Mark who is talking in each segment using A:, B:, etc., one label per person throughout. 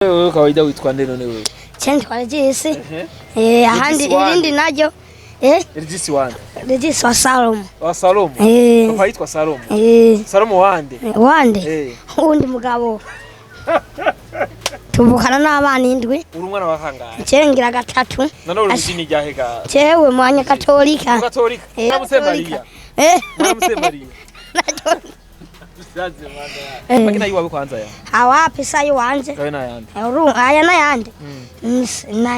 A: Wewe kawaida witwa nde none wewe?
B: Change kwa Regisi. Ahandi irindi naryo.
A: Regisi wande.
B: Regisi wa Salomo.
A: Wa Salomo? Papa yitwa Salomo. Salomo wande?
B: Wande. Undi mugabo. Tuvukana n'abana indwi.
A: Uri umwana wa kangahe?
B: Cengira gatatu.
A: None uri mutini ryahe ga?
B: Cewe mwanya Katolika.
A: Katolika. Namuse Maria. Namuse Maria. Makina yiwawe kwanza ya.
B: Awapi sayi wanje.
A: Kawe na yande.
B: Aya na yande.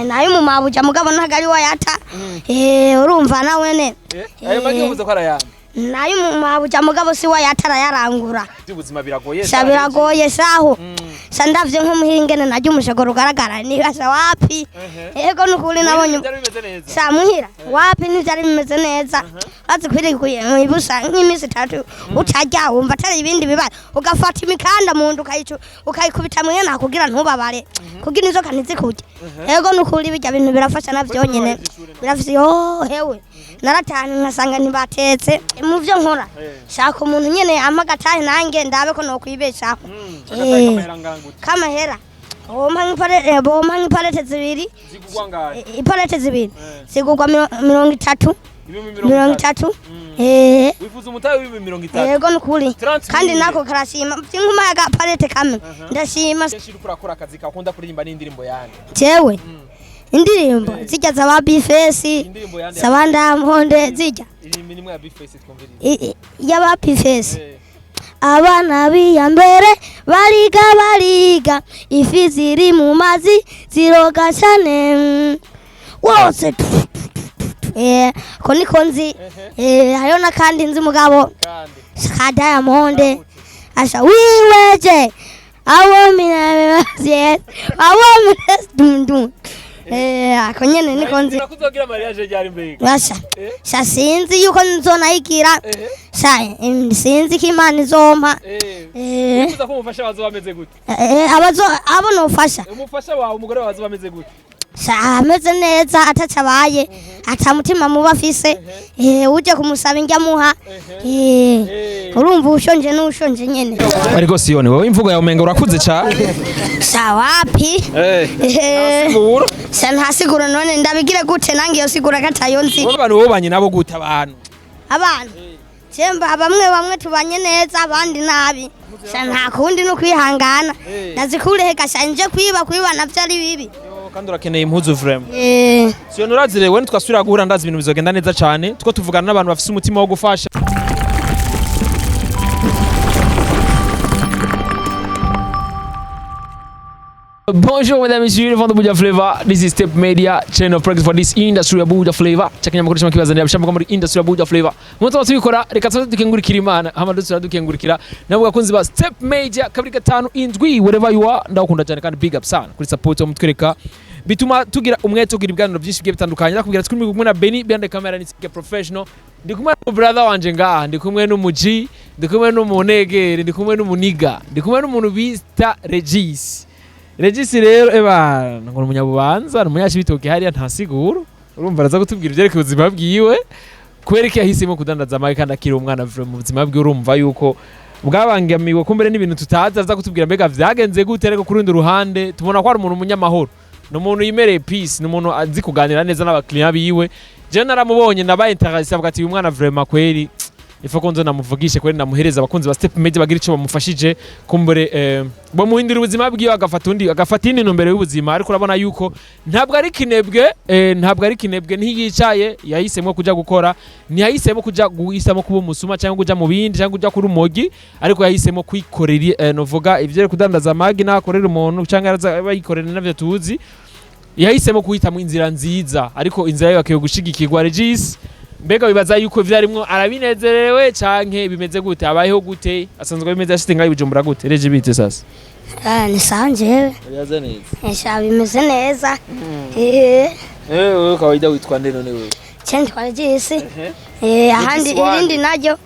B: Nayo mu mabuja mugabo ntagari wa yata. Urumva na wene.
A: Ayo magi uvuze ko ara yande.
B: Nayo mu mabuja mugabo si wa yatara yarangura.
A: Ubuzima biragoye.
B: Biragoye saho. Sandavye nk'umuhingene najye umushogoro ugaragara ni basa wapi. Yego nukuri nabonye. Sa muhira wapi n'ivyari bimeze neza. Bazi kwirikuye mu ibusa nk'imisi 3 utajya wumva atari ibindi bibaye ugafata imikanda mu ndu ukayikubita mwe nakugira ntubabare kugira inzoka ntizikuje. Yego nukuri bijya bintu birafasha navyonyene birafise hewe naratanye nkasanga ntibatetse mu byo nkora shaka umuntu nyene amagatahe nange ndabe ko no kwibeshaho kamahera bompa nk'ipalete zibiri
A: zigugwa ngahe
B: ipalete zibiri zigugwa 30
A: wifuza umutahe w'ibihumbi 30
B: yego nukuri kandi nako karashima by'inkuma ya palete kamwe ndashima
A: urakora akazi kakunda kuririmba n'indirimbo yanjye
B: jewe indirimbo zijya za Ufise zabanda mponde zijya
A: irimwe ya Ufise twumviriye
B: ya Ufise abana biyambere bariga ifi ziri mu mazi ziroga cyane wose ko niko nzi hariho n'akandi nzi mugabo ka Diamond asha wiweje awo minabe awo dundun ako nyene niko nzi
A: nakuzogira mariage ryari mbega
B: basha sinzi yuko nzonayigira sinzi ko Imana izompa
A: uza ko umufasha wazo bameze gute
B: abo nofasha
A: umufasha wawe umugore wazo bameze gute
B: ameze neza atacabaye atamutima muba afise uje kumusaba injya muha urumva ushonje n'ushonje nyene
A: ariko siyone wowe imvugo yawe umenga urakuze cyane
B: sawapi
A: nasigura
B: ntasigura none ndabigire gute nange yo sigura katayo nzi
A: abantu bobanye nabo gute abantu
B: Chemba bamwe tubanye neza abandi nabi nta kundi no kwihangana ndazikure gashanje kwiba navyo ari bibi
A: kandi urakeneye impuzu vrem siyone urazirewe ntwasubira guhura ndazi ibintu bizogenda neza cyane tuko tuvugana n'abantu bafise umutima wo gufasha. Bonjour mesdames et messieurs, le Buja Flavor. This is Step Media channel project for this industry Buja Flavor. Chakanya mkoresha makibazanira bishamba muri industry Buja Flavor. Muto wasubikora reka tsaza dukengurikira Imana, hama dusura dukengurikira nabo gakunzi ba Step Media kabiri gatanu indwi wherever you are. Ndakunda cyane kandi big up sana kuri support yo mutwereka bituma tugira umwete ugira ibiganiro byinshi bigiye bitandukanye. Nakubwira turi kumwe na Benny behind the camera ni professional. Ndi kumwe no brother wanje ngaha, ndi kumwe n'umuji, ndi kumwe n'umunegere, ndi kumwe n'umuniga, ndi kumwe n'umuntu bita Regis. Regisi rero ngo umunyabubanza n'umunyashibitoke hariya ntasiguro urumva araza kutubwira ibyo ubuzima bwiwe kwereke yahisemo kudandaza amagi kandi akiri umwana mu buzima bwe urumva yuko bwabangamiwe kumbere n'ibintu tutazi aza kutubwira mbega vyagenze gute ariko kuri rundi ruhande tubona ko ari umuntu umunyamahoro n'umuntu yimereye peace n'umuntu azi kuganira neza n'abakiriya biwe je naramubonye nabaye interesse avuga ati uyu mwana vraiment kweri ifoko nzo namuvugishe kweri namuhereza abakunzi ba Step Media bagira ico bamufashije kumbere bo muhindira ubuzima bwiwe agafata indi ntumbero y'ubuzima ariko urabona yuko ntabwo ari kinebwe ntiyicaye yahisemo kuja gukora ntiyahisemo kuja guhisamo kuba umusuma cyangwa kuja mu bindi cyangwa kuja kuri umogi ariko yahisemo kwikorera novuga ivyo kudandaza amagi nakorera umuntu cyangwa bayikorera navyo tuzi yahisemo kuhitamo inzira nziza ariko inzira yayo gushigikirwa Regis mbega bibaza yuko vyarimwo arabinezerewe canke bimeze gute abayeho gute asanzwe bimeze ashitinga ibijumbura gute reje bite sasa
B: ni sanje
A: yaza neza
B: bimeze neza
A: wewe kawaida witwa nde none wewe
B: change kwa Regisi ahandi irindi naryo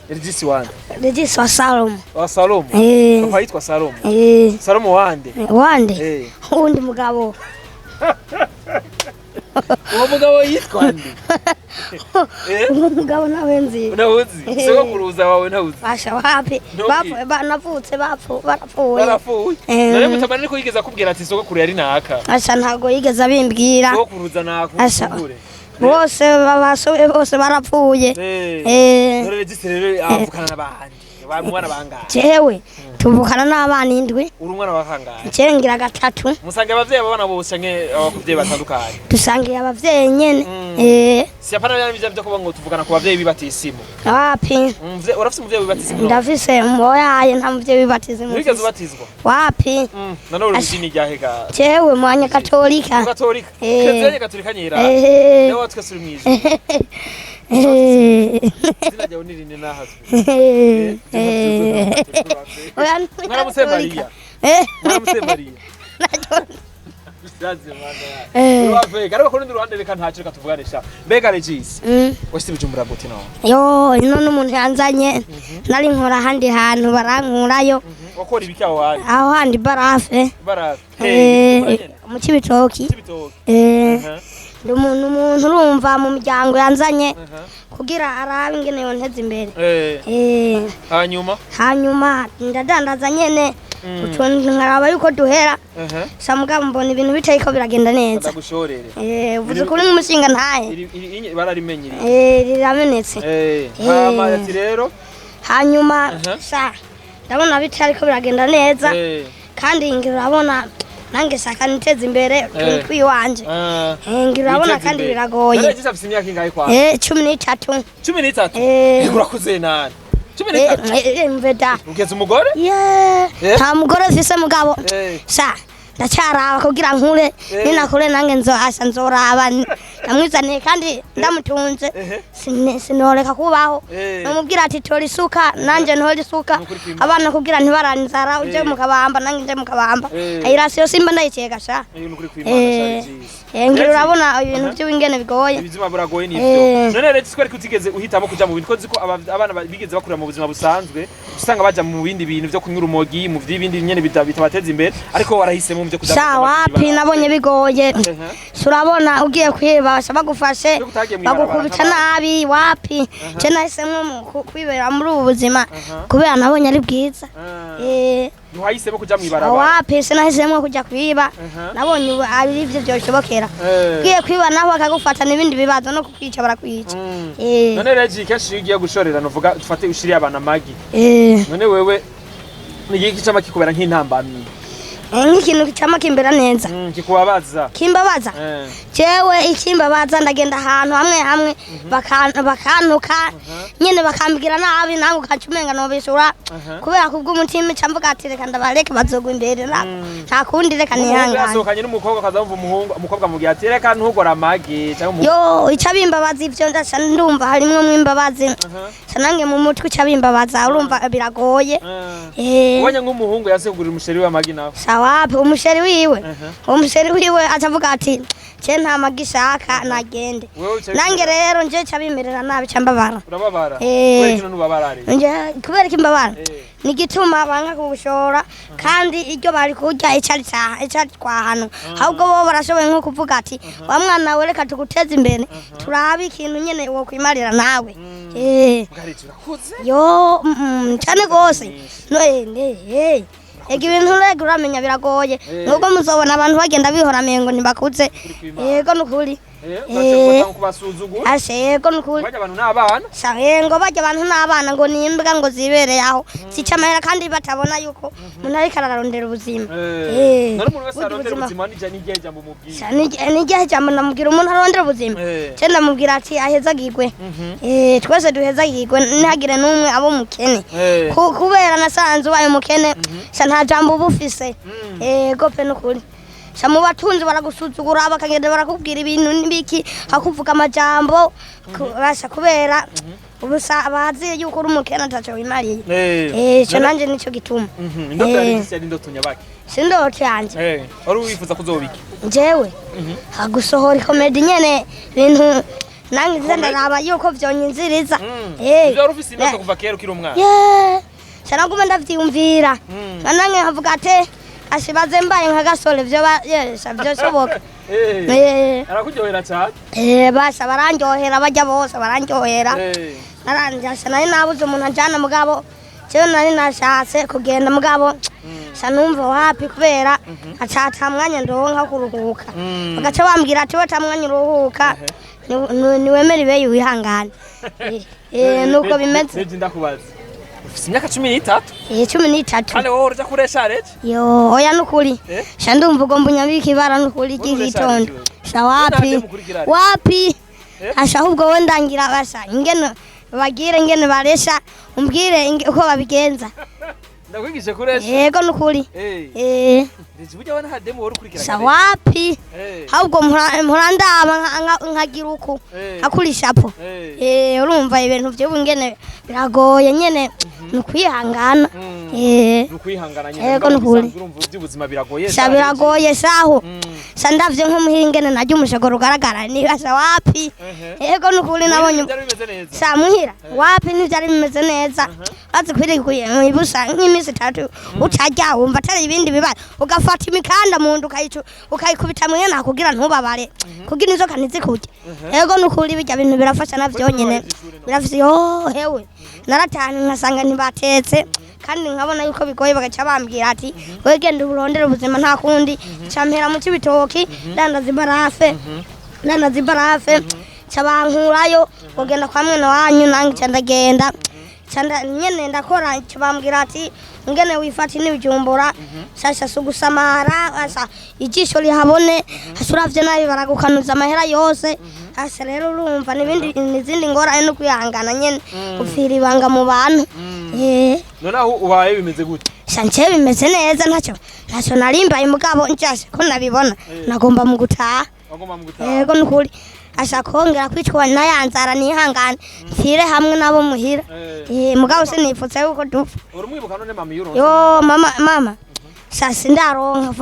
A: Regisi wande
B: Regisi wa Salomo
A: wa Salomo papa yitwa Salomo Salomo wande
B: undi mugabo
A: uwo mugabo yitwa nde
B: uwo mugabo nawe nzi
A: nawuzi sogokuruza wawe nawuzi
B: basha wapi navutse barapfuye
A: none mutamani ko yigeza kubwira ati sogokuru yari naka
B: basha ntago yigeza bimbwira
A: sogokuruza nakubure
B: bose babasobe bose barapfuye
A: none registrere avukana n'abandi mwana bangahe
B: jewe tuvukana n'abana indwi
A: uri umwana wakangahe
B: cengira gatatu
A: musange abavyeyi babana bose nke abakuvyeyi batandukanye
B: dusangiye abavyeyi nyene
A: si apana bya byo kuba ngo tuvukana ku bavyeyi bibatisimu
B: wapi
A: urafise umuvyeyi wibatisimu
B: ndafise moyaye nta muvyeyi wibatisimu
A: wigeze ubatizwa
B: wapi
A: nanone urusini ryahega
B: jewe mwanya katolika
A: kezeye katolika nyira yewe twese uri mwiza sinajya unirinde nahazwe mwaramutse Maria mwaramutse Maria Bisaze mana urave garaba kurundi ruhande reka ntacyo reka tuvuganisha mbega Regis wese bijumbura gute nawe
B: yo none umuntu yanzanye nari nkora handi hantu barankurayo
A: wakora ibiki aho handi
B: aho handi barafe mu Cibitoki ndi umuntu urumva mu muryango yanzanye kugira arabe ingene yonteza imbere hanyuma ndadandaza nyene utuntu nkaraba yuko duhera samugabo mbona ibintu biteye ko biragenda neza
A: ndagushorere
B: uvuze kuri nk'umushinga ntahe
A: bararimenyereye
B: riramenetse
A: hama ati rero
B: hanyuma sa ndabona biteye ko biragenda neza kandi ngirabona nange saka niteza imbere kuri wanje ngirabona kandi biragoye
A: none gisafise imyaka ingahe kwa
B: 13
A: 13 urakuze nani 13
B: mveda
A: ugeze umugore
B: nta mugore mfise mugabo sa ndacyaraba kugira nkure ninakure nange nzoraba namwizaniye kandi ndamutunze sinoreka kubaho namubwira ati tora isuka nanje ntora isuka abana kugira ntibaranzara uje mukabamba nange nje mukabamba ayirasiyo simba ndayiceka sha ngira urabona ibintu by'ingene bigoye
A: ibizima buragoye nivyo none rero twari kutigeze uhitamo kuja mu bintu ko ziko abana bigeze bakurira mu buzima busanzwe usanga baja mu bindi bintu byo kunyura umogi mu vy'ibindi nyene bitabateza imbere ariko warahisemo mu byo kuja
B: wapi nabonye bigoye surabona ugiye kwiba bagufashe bagukubita nabi wapi je nahisemo kwibera muri ubu buzima kubera nabonye ari bwiza
A: ntuhahisemo kuja mwibarabara
B: wapi sinahisemo kuja kwiba nabonye ari ivyo byoshobokera ugiye kwiba naho akagufata n'ibindi bibazo no kukwica barakwica
A: none Regi kenshi ugiye gushorera novuga dufate ushiriye abana magi none wewe nigiki cama kikubera nk'intambamyi
B: nk'ikintu cyama kimbera neza
A: kikubabaza
B: kimbabaza jewe ikimbabaza ndagenda ahantu hamwe bakantuka nyene bakambwira nabi nangu kacumenga no bishura kubera kubw'umutima camvuga ati reka ndabareke bazogwa imbere nta kundi reka nihangana
A: yasokanye n'umukobwa kazamva umukobwa mugiye ati reka ntugora amagi
B: yo icabimbabaza ivyo ndasa ndumva harimwe mwimbabazi sanange mu mutwe icabimbabaza urumva biragoye
A: ubonye nk'umuhungu yasekugurira umusheri w'amagi nawe
B: wapi umusheri wiwe atavuga ati je nta magishaka nagende nange rero nje cabimerera nabi cambabara
A: urababara kubera kino nubabara
B: nje kubera kimbabara nigituma banga kubushora kandi iryo bari kurya icari kwa hano ahubwo bo barashoboye nko kuvuga ati wa mwana we reka tuguteza imbere turabe ikintu nyene wo kwimarira nawe yo cyane gose no ega ibintu rego uramenya biragoye nubwo muzobona abantu bagenda bihora mengo ntibakuze yego nukuri yego nukuri
A: bajya abantu n'abana
B: ngo bajya abantu n'abana ngo nimbwa ngo zibereye aho zica amahera kandi batabona yuko umuntu ariko ararondera ubuzima
A: none umuntu wese arondera ubuzima n'igihe jambo mubwira
B: n'igihe jambo ndamubwira umuntu arondera ubuzima je ndamubwira ati ahezagirwe twese duhezagirwe ntihagire n'umwe abo mukene kubera nasanze ubaye umukene nta jambo uba ufise yego pe nukuri mu batunzi baragusuzugura bakagenda barakubwira ibintu n'ibiki hakuvuga amajambo basha kubera ubusa bazi yuko uri umukene ataco wimariye cyo nanje nico gituma
A: indoto yari indoto nyabaki
B: sindoto yanje
A: wari wifuza kuzobiki
B: jewe hagusohora comedy nyene bintu nange ndaraba yuko vyonyinziriza
A: wari ufise indoto kuva kera ukiri umwana
B: Sanaguma ndavyumvira nange havuga ate ashibaze mbaye nka gasole vyo yesha vyo shoboka
A: Arakuryohera cyane.
B: Basha barandyohera bajya bose barandyohera. Naranjye nari nabuze umuntu ajana mugabo. Cyo nari nashatse kugenda mugabo. Sanumva wapi kubera acata mwanya ndonka kuruhuka. Bagaca bambwira ati wata mwanya uruhuka. Niwemere ibe wihangana. Nuko bimeze.
A: Ndakubaza. Ufise imyaka 13?
B: 13.
A: Kale wowe urja kuresha rege?
B: Yo, oya nukuri. Shandumva ugomba unyabika ibara nukuri ry'igitondo. Sha wapi? Asha ahubwo we ndangira basa ingene bagire ingene baresha umbwire uko babigenza.
A: Ndakwigishe kuresha.
B: Yego nukuri.
A: Burya wana hademo wari ukurikira.
B: Sha wapi? Ahubwo murandaba nkagira uko akurishapo. Urumva ibintu byo ngene biragoye nyene nukwihangana.
A: Nukwihangana nyene.
B: Yego nukuri.
A: Urumva ubuzima biragoye.
B: Sha biragoye saho. Sandavye nk'umuhingene najya umushagoro ugaragara ni asa wapi? Yego nukuri nabonye. Sha muhira wapi n'ivyari bimeze neza. Bazi kwirikuye ibusa nk'imisi 3 utajya wumva atari ibindi bibaye ugafata imikanda mu ndu ukayikubita mwe nakugira ntubabare kugira inzoka ntizikuje. Yego nukuri bijya bintu birafasha navyo nyene birafise yo hewe naratanu nkasanga ntibatetse kandi nkabona yuko bigoye bagaca bambwira ati wegende urondera ubuzima nta kundi campera mu kibitoki ndandaza ibarafe cabankurayo kugenda kwa mwene wanyu nange candagenda nyene ndakora bambwira ati ngene wifati n'ibijumbura sasa sugusamara asa ijisho lihabone asuravye nabi baragukanuza amahera yose asa rero urumva n'izindi ngorane no kwihangana nyene ufira ibanga mu bantu.
A: Nonaho ubaye bimeze gute?
B: Sanje bimeze neza ntacyo narimbaye mugabo njashe ko nabibona nagomba mu gutaha. Yego nukuri asha kongera kwicwa nayanzara nihangana mfire hamwe nabo muhira. Mugabo sinipfutse yuko dupfa.
A: Urumwibuka none mama yuro?
B: Yo mama sasa ndaronka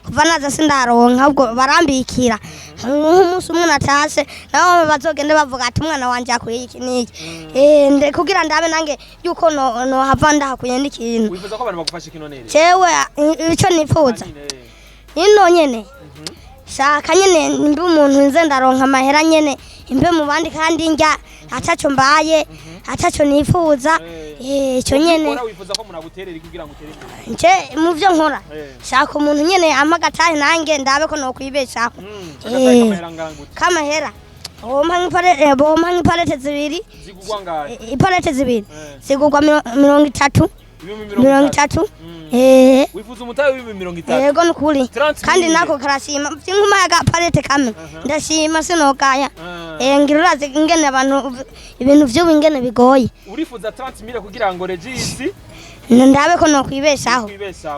B: kuva naza sindaronka ahubwo barambikira nk'umunsi umwe natase naho bazogende bavuga ati umwana wanje akuye iki niki kugira ndabe nange yuko no hava ndahakuye n'ikintu.
A: Wifuza ko abantu bagufasha kino nere?
B: Cewe ico nifuza ino nyene shaka nyene ndi umuntu nze ndaronka amahera nyene imbe mu bandi kandi njya ataco mbaye ataco nifuza. Ico nyene
A: wifuza ko munaguterera kugira ngo utere
B: nje mu byo nkora shaka umuntu nyene amagatahe nange ndabe ko no kwibeshaho. Kamahera bompa nk'ipalete zibiri
A: zigugwa ngahe?
B: Ipalete zibiri zigugwa 30.
A: Wifuza umutahe w'ibihumbi 30?
B: Yego nukuri kandi nako karashima by'inkumaga palete kamwe ndashima sinokaya. Ngira urazi ingene abantu ibintu byo ingene bigoye.
A: Urifuza 30,000 kugira ngo regisi
B: ndabe ko no kwibeshaho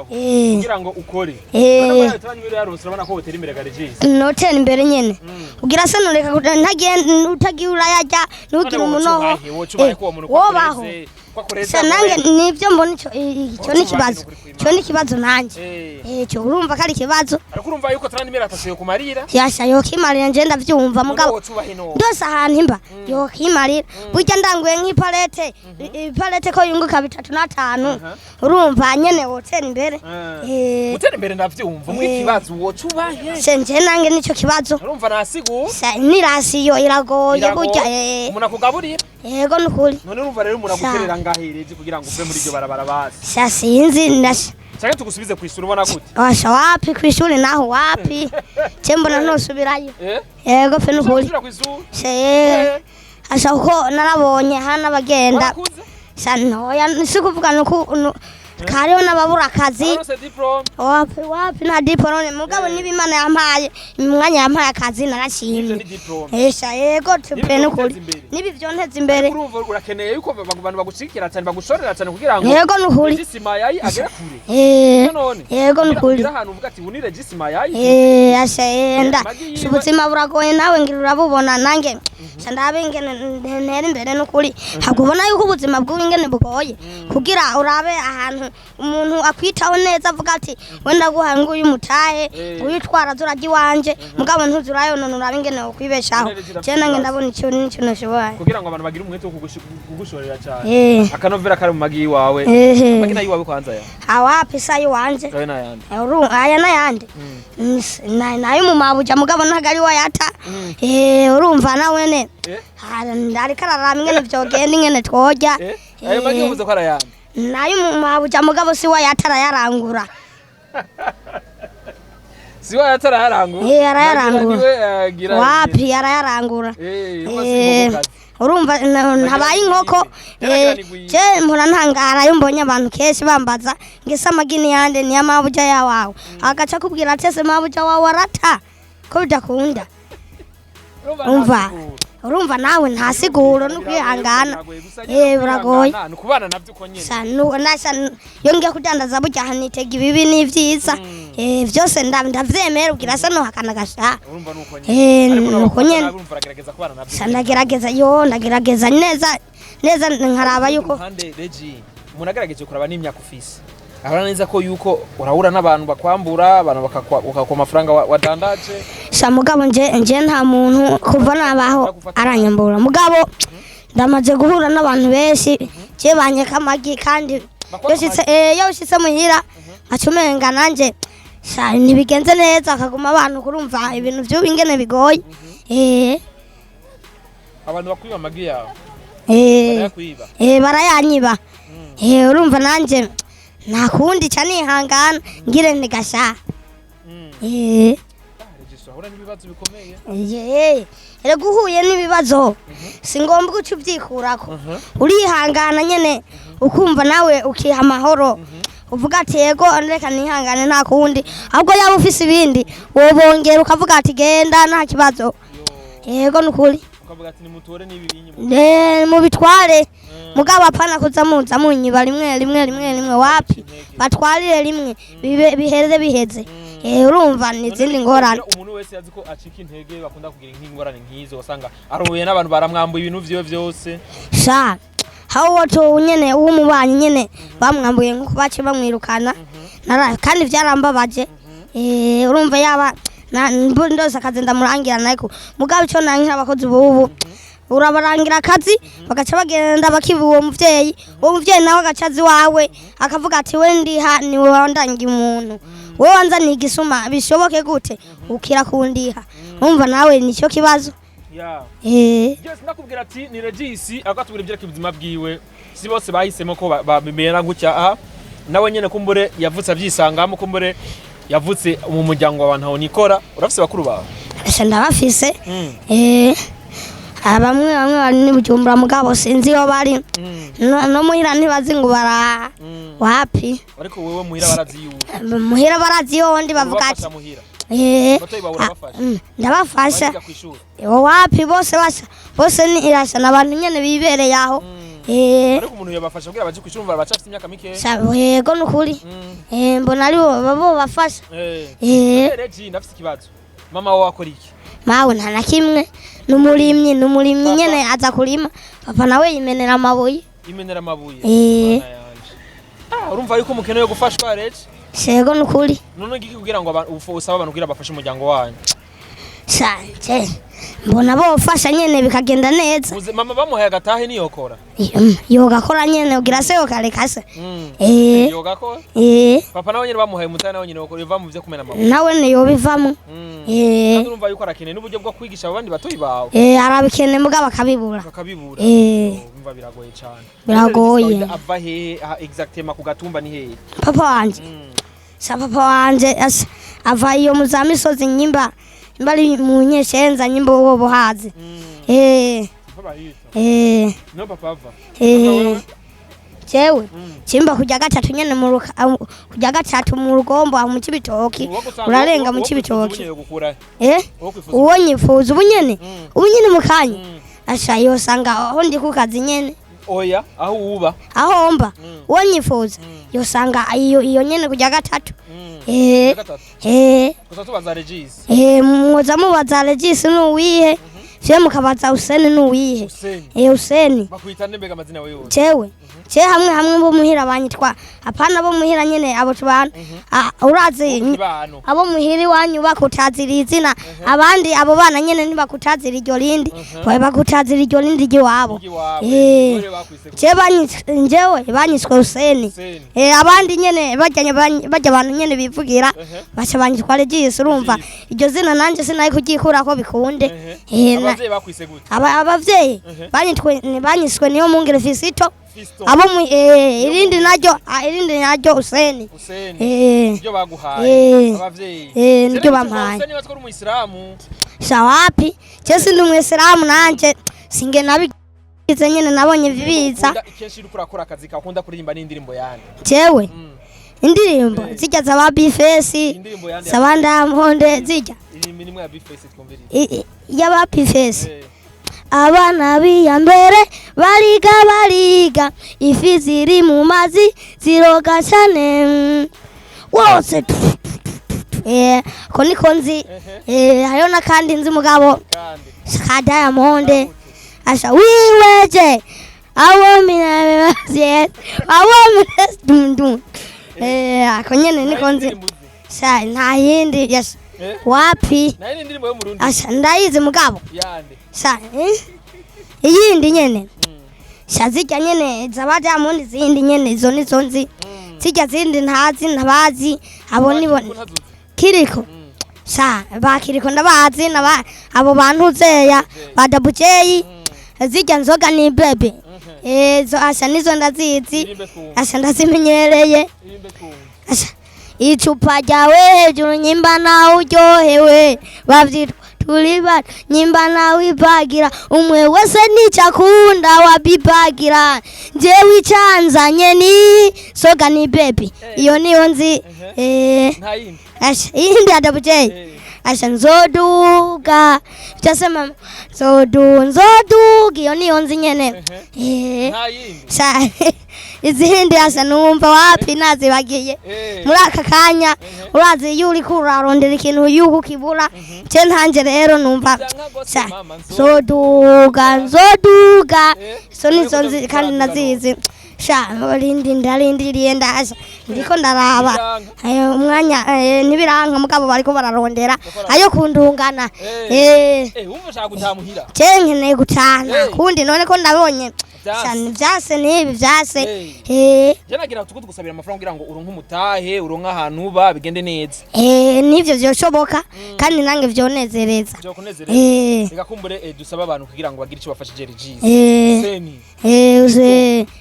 A: kugira ngo ukore. None 30,000 yarose urabona ko utera imbere ga regisi.
B: Notera imbere nyene kugira sanureka ntagenda utagiura yajya nugira umunoho wobaho. Sanange nivyo mbona ico n'ikibazo nanje. Cyo urumva kari kibazo.
A: Ariko urumva yuko 30,000 atashoye kumarira?
B: Yasha yo kimarira nje ndavyumva mugabo. Ndose ahantu imba yo kimarira. Burya ndanguye nk'ipalete ko yunguka 3 na 5. Urumva nyene wotera imbere.
A: Utera imbere ndavyumva mu kibazo wocubahe.
B: Senje nange nico kibazo.
A: Urumva nasigu?
B: Nirasiyo iragoye burya
A: umuntu akugaburira.
B: Yego nukuri.
A: None urumva rero umuntu aguterera ngahereze kugira ngo uve muri iryo barabara basi.
B: Sinzi ndasha.
A: Cyangwa tugusubize kwishura ubona gute?
B: Washa wapi kwishuri naho wapi? Cembona nosubirayo. Yego fe nukuri. Asha uko narabonye hana bagenda. Sanoya sikuvuga nuko kariho n'ababura akazi. Wapi na diplome mugabo nibimana yampaye imwanya yampaye akazi narashimye. Yego tupe nukuri nibi vyonteza imbere.
A: Urumva urakeneye yuko abantu bagushikira cyane bagushorera cyane kugira ngo
B: yego nukuri
A: Gisima yayi agera kure.
B: Yego nukuri
A: ahantu uvuga ati bunire Gisima yayi.
B: Asha yenda ubuzima buragoye nawe ngira urabubona nange sandabe ingene ntera imbere n'ukuri hakubona yuko ubuzima bw'ingene bugoye kugira urabe ahantu umuntu akwitaho neza avuga ati wenda guha nguyu mutahe uyitwara zuraji wanje mugabo ntuzurayonona urabe ingene ukwibeshaho je nange ndabona icyo n'icyo nashoboye
A: kugira ngo abantu bagire umwete wo kugushorera cyane akanovera kare mu magi wawe magina yiwawe kwanza ya
B: awapi sayi wanje
A: nawe nayandi
B: aya nayandi nayo mu mabuja mugabo ntagari wayata urumva nawe ne ndari kararama ingene vyogenda ingene twoja
A: ayo magi uvuze ko arayandi
B: nayo mu mabuja mugabo si wayata arayarangura
A: siwa yatararangura
B: arayarangura wapi arayarangura urumva habaye inkoko je mpora ntangara yo mbonye abantu kenshi bambaza ngese amagini yande ni amabuja yawawe agaca kubwira atese mabuja wawe arata ko bidakunda urumva nawe nta siguro no kwihangana buragoye
A: nukubana navyo ko nyene
B: yongeye kudandaza burya hanitega ibibi n'ivyiza vyose ndavyemera ugira se no hakana gasha
A: urumva nuko nyene urumva aragerageza kubana navyo
B: ndagerageza neza nkaraba yuko
A: hande Regi munagerageje kuraba n'imyaka ufise ahora neza ko yuko urahura n'abantu bakwambura abantu bakakwa amafaranga wadandaje
B: mugabo nje nta muntu kuva nabaho aranyambura mugabo ndamaze guhura n'abantu benshi je banyeka amagi kandi yoshitse muhira acumenga nanje ntibigenze neza akaguma abantu kurumva ibintu byo ingene bigoye
A: abantu bakwiba amagi yawe
B: barayanyiba urumva nanje nta kundi ca nihangana ngire ntigasha erega uhuye n'ibibazo si ngombwa uca ubyikurako urihangana nyene ukumva nawe ukiha amahoro uvuga ati yego reka nihangane nta kundi ahubwo yaba ufise ibindi wobongera ukavuga ati genda nta kibazo yego nukuri
A: ukavuga ati nimutore n'ibibinyi
B: mubitware mugabo apana kuza muza munyiba rimwe wapi batwarire rimwe biheze urumva n'izindi ngorane
A: umuntu wese yazi ko acika intege bakunda kugira ingorane nkizo wasanga arobuye n'abantu baramwambuye ibintu vyo vyose
B: hawo to nyene umubanyi nyene bamwambuye nko bace bamwirukana kandi vyarambabaje urumva yaba ndose akazi ndamurangira nako mugabo cyo nankira abakozi bubu urabarangira akazi bagaca bagenda bakiba uwo muvyeyi nawe agacazi wawe akavuga ati we ndiha ni wandangi umuntu we wanzaniye igisuma bishoboke gute ukira kundiha umva nawe nicyo kibazo
A: just nakubwira ati ni Regis akatubwira ibyereke ubuzima bwiwe si bose bahisemo ko babimera gutya nawe nyene kumbure yavutse avyisangamo kumbure yavutse mu muryango w'abantu aho nikora urafise bakuru bawe
B: ndabafise bamwe bari n'Ubujumbura mugabo sinzi yo bari no muhira ntibazi ngo bara wapi
A: ariko wewe muhira
B: barazi yo ndi bavuga ati ndabafasha wapi bose ni irasha n'abantu nyene bibereye aho
A: ariko umuntu yabafasha kugira baje kwishumva bacafite imyaka mike
B: yego nukuri mbona ari bo bafasha
A: Regi ndafite ikibazo mama wawe akora iki
B: mawe nta na kimwe n'umurimyi nyene aza kurima papa nawe yimenera amabuye
A: urumva yuko umukene yo gufashwa Regi
B: yego nukuri
A: none giki kugira ngo usaba abantu kugira bafashe umuryango wanyu
B: sanje mbona bo ufasha nyene bikagenda neza
A: mama bamuhaye agatahe niyokora
B: yogakora nyene ugira se yokareka se
A: yogakora papa nawe nyene bamuhaye mutana nawe nyene yokora biva mu byo kumena mama
B: nawe ne yobivamo
A: urumva yuko arakene n'uburyo bwo kwigisha abandi batoyi bawe
B: arabikene mugabo akabibura
A: umva biragoye cyane
B: biragoye
A: ava hehe exactement ku gatumba ni hehe
B: papa wanje ava iyo muzamisozi nyimba mbali munyeshenza nyimbo wo buhazi
A: no papa ava
B: jewe chimba kujya gatatu nyene kujya gatatu mu rugombo mu kibitoki urarenga mu kibitoki uwo nyifuza ubunyene mukanya asha yo sanga aho ndi ku kazi nyene
A: oya aho uba
B: aho mba uwo nyifuza yo sanga iyo nyene kujya gatatu
A: Kuza tubaza Regis
B: muza mubaza Regis n'uwihe je mukabaza Useni nuwihe Useni
A: bakwita ndembega amazina wewe
B: jewe hamwe bo muhira banyitwa apana bo muhira nyene abo tubana urazi abo muhiri wanyu bakutazira izina abandi abo bana nyene ntibakutazira iryo lindi baye bakutazira iryo lindi giwabo jewe banyiswe Useni abandi nyene bajya abantu nyene bivugira bacha banyitwa Regis urumva iryo zina nanje sinayi kugikura ko bikunde
A: abavyeyi bakwise gute
B: abavyeyi banyiswe niyo mungere Fisito abo irindi naryo Useni
A: ibyo baguhaye abavyeyi
B: nibyo bampaye
A: Useni batwa umuyisilamu
B: shawapi je sindi umuyisilamu nanje singe nabigize nyene nabonye bibiza
A: kenshi uri kurakora akazi kakunda kuririmba n'indirimbo yande
B: jewe indirimbo zijya za Ufise sabanda mponde zijya
A: imirimo ya Ufise twumviriye
B: ya Ufise abana biyambere bariga ifi ziri mu mazi ziroga cyane wose ko niko nzi hariho n'akandi nzi mugabo ka Diamond asha wiweje awo minabazie awo minasdundun ako nyene niko nzi sha nta yindi yes wapi
A: na yindi ndirimbo yo mu Rundi
B: asha ndayizi mugabo
A: yande
B: sha iyindi nyene sha zijya nyene zaba Diamond zindi nyene izo nizo nzi zijya zindi ntabazi abo nibone kiriko sha bakiriko ndabazi abo bantu zeya badabujeyi zijya nzoga ni bebe zo asha nizo ndazizi asha ndazimenyereye asha icupa ryawe hejuru nyimba nawe uryohewe bavyitwa tuliba nyimba nawe ibagira umwe wese nicakunda wabibagira jewe icanzanye ni soga ni baby iyo niyo nzi asha iyindi adabujeyi asha nzoduga cyasema nzoduga iyo niyo nzi nyene sha izindi asha numva wapi nazibagiye muri aka kanya urazi yuri kurarondera ikintu yuko kibura cye ntanje rero numva sha nzoduga so nizo nzi kandi nazizi sha ndarindiriye ndasha ndiko ndaraba umwanya nibiranka mugabo bariko bararondera ayo kundungana
A: wumva ushaka gutamuhira
B: nkeneye gutana kundi none ko ndabonye cyane byase nibi byase
A: je nagira tuko tugusabira amafaranga kugira ngo uronke umutahe uronka ahantu uba bigende neza
B: nivyo byoshoboka kandi nange vyonezereza
A: bigakumbure dusaba abantu kugira ngo bagire icyo bafashije Regis Seni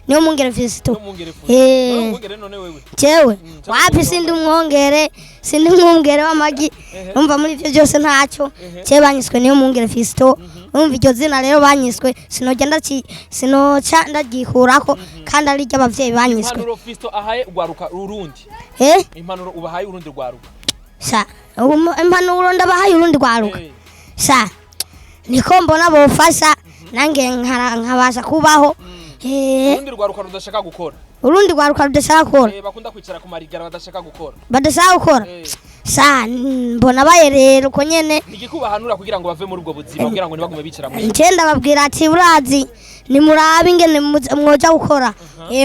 B: niyo mungere Fisito
A: mungere none wewe
B: jewe wapi sindi umwongere w'amagi umva muri ivyo byose ntacyo je banyiswe niyo mungere Fisito umva iryo zina rero banyiswe sinoca ndagikurako kandi ari ry'abavyeyi banyiswe
A: impanuro Fisito ahaye ugwaruka urundi impanuro ubahaye urundi rwaruka
B: sha impanuro ndabahaye urundi rwaruka sha niko mbona bofasha nange nkabasha kubaho
A: urundi rwaruka rudashaka gukora bakunda kwicara ku marigara badashaka
B: gukora sha mbona baye rero ko nyene
A: igikubahanura kugira ngo bave muri ubwo buzima kugira ngo nibagume bicara mu
B: ncenda babwira ati burazi ni murabe ingene mwoja gukora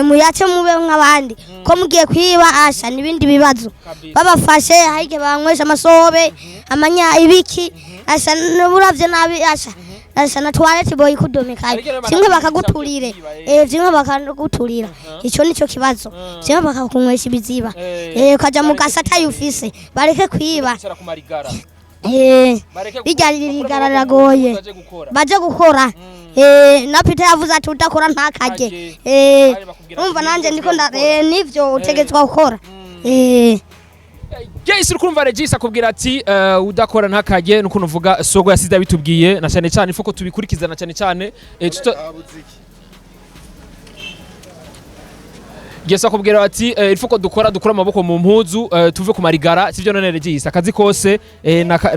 B: muyace mube nk'abandi ko mugiye kwiba asha nibindi bibazo babafashe hayike banywesha amasobe amanya ibiki asha nuburavye nabi asha na toilet boy kudomekaye kimwe bakaguturire kimwe bakaguturira ico nico kibazo kimwe bakakunywesha ibiziba ukaja mu gasata Ufise bareke kwiba bijya riragoye baje gukora na Peter yavuze ati udakora ntakajye umva nanje ndiko nivyo utegetswa gukora
A: Guys urukumva Regis akubwira ati udakora ntakajye nuko nuvuga sogo yasize bitubwiye na cyane cyane ifuko tubikurikizana cyane cyane Gesa kubwira ati ifuko dukora amaboko mu mpuzu tuve ku marigara sivyo none Regis akazi kose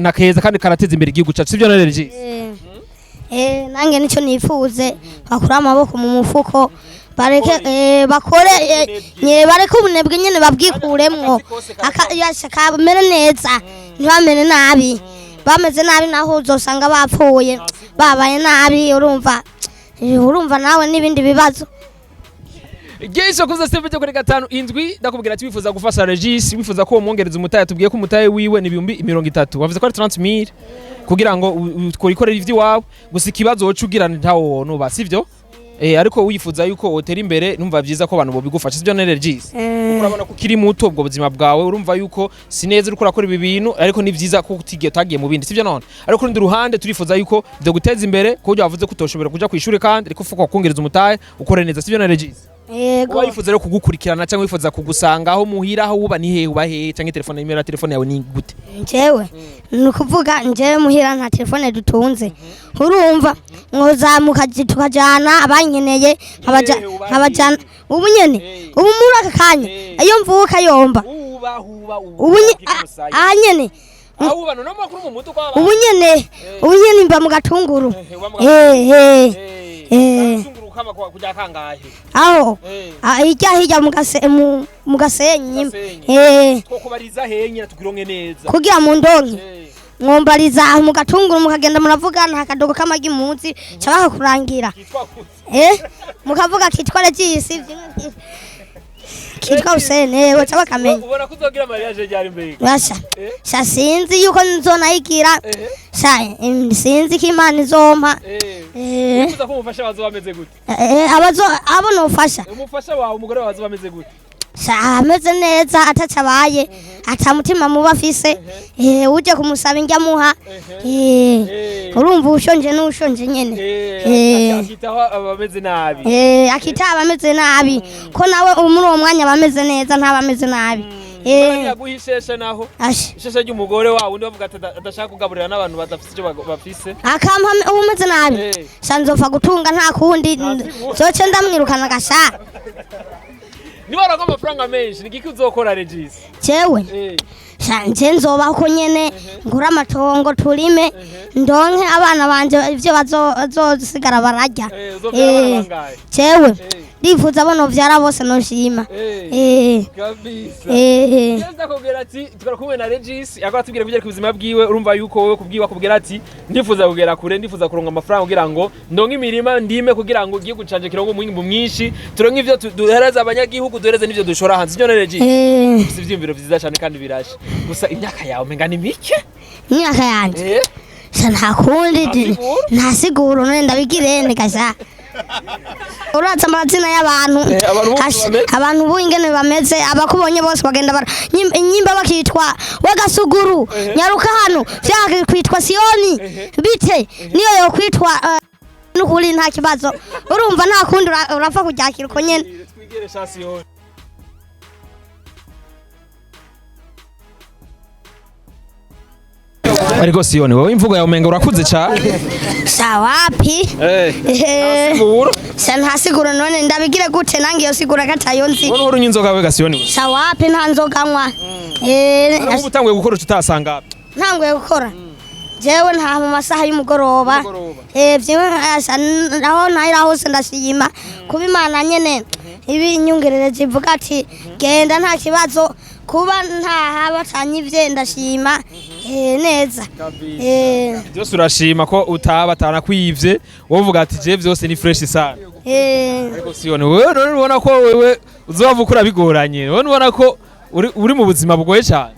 A: na keza kandi karateza imbere igihugu cyacu sivyo none Regis
B: nange nico nifuze bakura amaboko mu mufuko bareke bakore bareke ubunebwe nyene babwikuremwo akamere neza ntibamere nabi bameze nabi naho uzosanga bapfuye babaye nabi urumva nawe n'ibindi bibazo.
A: Geisha kuza step cyo kuri 5 indwi ndakubwira ati wifuza gufasha Regis wifuza ko umwongereza umutaye tubwiye ko umutaye wiwe ni 30,000 wavuze ko ari 30,000 kugira ngo ukorikorera ivyi wawe gusa ikibazo wocu ugira ntawo nuba sivyo ariko wifuza yuko wotera imbere numva vyiza ko abantu bo bigufasha sivyo nere Regis urabona ko kiri muto ubwo buzima bwawe urumva yuko sineze uriko urakora ibi bintu ariko ni vyiza ko utagiye mu bindi sivyo none ariko rundi ruhande turifuza yuko byo guteza imbere ko wavuze ko utoshobora kuja kwishuri kandi ariko fuko kongereza umutaye ukore neza sivyo nere Regis.
B: Yego.
A: Wifuza rero kugukurikirana cyangwa wifuza kugusanga aho muhira aho uba ni hehe uba hehe cyangwa telefone nimero ya telefone yawe ni gute?
B: Njewe nukuvuga njewe muhira nta telefone dutunze. Urumva ngozamuka tukajana abanyeneye nkabajana ubu nyene ubu muri aka kanya iyo mvuka yomba ubu nyene
A: aho bano namakuru mu muto kwa
B: ubu nyene mba mu gatunguru
A: kama kujya kangahe
B: aho hirya mu gasenyi
A: ko kubariza henye tugironke neza
B: kugira mu ndonke mwombariza mu gatunguru mukagenda muravugana hakadogo kamagi munsi cyabaka kurangira mukavuga kitwa Regis kitwa Usene we cyabakamenye
A: ubona kuzogira mariage ryari mbere
B: sha sinzi yuko nzonayigira sinzi ko Imana izompa
A: wifuza ko umufasha wazo bameze gute
B: abo nofasha
A: umufasha wawe umugore wazo bameze gute
B: ameze neza atacabaye atamutima muba afise uje kumusaba injya muha urumva ushonje n'ushonje nyene
A: akitaho abameze nabi
B: akitaho abameze nabi ko nawe muri uwo mwanya bameze neza ntabameze nabi
A: yaguhisheshe naho isheshe ry'umugore wawe undi bavuga ati adashaka kugaburira n'abantu badafite icyo bafise
B: akampa umeze nabi sanzopfa gutunga nta kundi zoce ndamwirukana gasha
A: ni waraga amafaranga menshi nigiki uzokora Regis
B: jewe nje nzobaho ko nyene ngura amatongo turime ndonke abana banje ivyo bazosigara barajya jewe ndifuza bono vyara bose no shima
A: kabisa yenda kugera ati tukarakumwe na Regis akatubwira kujya ku buzima bwiwe urumva yuko wewe kubwiwa kubwira ati ndifuza kugera kure ndifuza kuronga amafaranga kugira ngo ndonke imirima ndime kugira ngo giye gucanje kirongo mwingi mwinshi turonke ivyo duhereza abanyagihugu duhereze n'ivyo dushora hanze nyo Regis ivyimviro vyiza cyane kandi birashe gusa imyaka yawe menga ni mike
B: imyaka yanje nta kundi ntasiguro none ndabigirene gasha uratsa amazina y'abantu abantu ubu ingene bameze abakubonye bose bagenda inyimba bakitwa wegasuguru nyaruka hano vyaka kwitwa Sioni bite niyo yo kwitwa n'ukuri nta kibazo urumva nta kundi urafa kujakira uko nyene
A: twigere sha Sioni ariko Sioni wowe imvugo yawe menga urakuze cyane
B: sawapi
A: nasiguro
B: ntasiguro none ndabigire gute nange yo sigura katayo nzi
A: wowe urunye inzoga we Sioni
B: sawapi nta nzoga nywa
A: ubu utanguye gukora utasanga
B: ntanguye gukora jewe nta mu masaha y'umugoroba byiwe aho ntahira hose ndashima kuba Imana nyene ibinyungerere zivuga ati genda nta kibazo kuba nta habatanye ivye ndashima neza
A: byose urashima ko utabatana kwivye wovuga ati je byose ni fresh sana ariko Sioni wewe none ubona ko wewe uzovukura bigoranye none ubona ko uri mu buzima bugoye cyane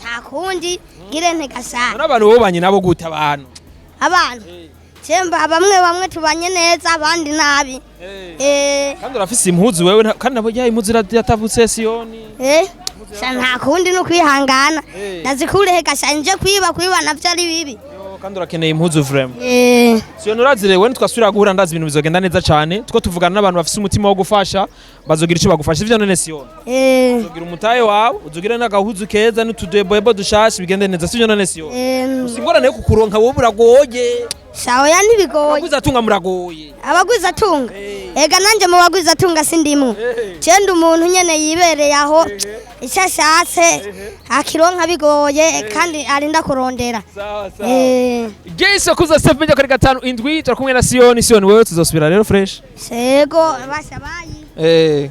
B: nta kundi gire ntegasana
A: n'abantu bobanye nabo gute abantu
B: Chemba bamwe tubanye neza abandi nabi
A: kandi urafise impuzu wewe kandi nabo yayi impuzu yatavutse Sioni
B: nta kundi no kwihangana nazikurehe gashanje kwiba navyo ari bibi
A: kandi urakeneye impuzu vraiment Sioni urazire wewe twasubira guhura ndazi ibintu bizogenda neza cyane tuko tuvugana n'abantu bafise umutima wo gufasha bazogira ico bagufasha ivyo none Sioni uzogira umutaye wawe uzogira n'agahuzu keza n'utudebebo dushashi bigende neza sivyo none Sioni usingora nayo kukuronka wowe buragoye
B: shawo ya ntibigoye
A: abagwiza tunga muragoye
B: abagwiza tunga ega nanje mu bagwiza tunga sindimu cende umuntu nyene yibereye aho ishashatse akironka bigoye kandi arinda kurondera
A: sawa Geisha kuza step media kuri 5 indwi turakumwe na Sioni wewe tuzosubira rero fresh
B: sego bashabayi